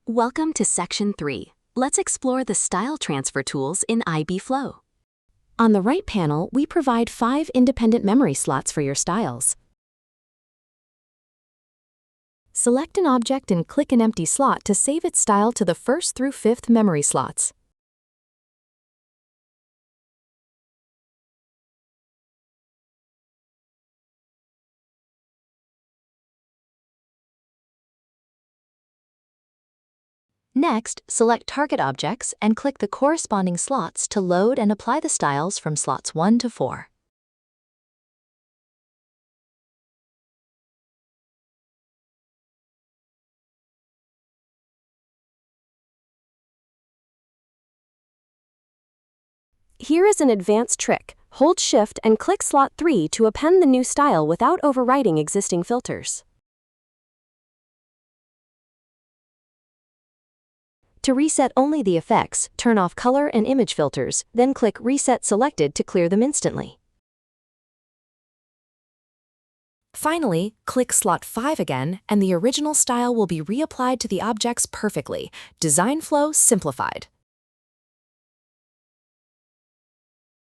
Welcome to Section 3. Let's explore the style transfer tools in IB Flow. On the right panel, we provide 5 independent memory slots for your styles. Select an object and click an empty slot to save its style to the 1st through 5th memory slots. Next, select Target Objects and click the corresponding slots to load and apply the styles from slots 1 to 4. Here is an advanced trick. Hold Shift and click slot 3 to append the new style without overwriting existing filters. To reset only the effects, turn off color and image filters, then click Reset Selected to clear them instantly. Finally, click slot 5 again, and the original style will be reapplied to the objects perfectly. Design flow simplified.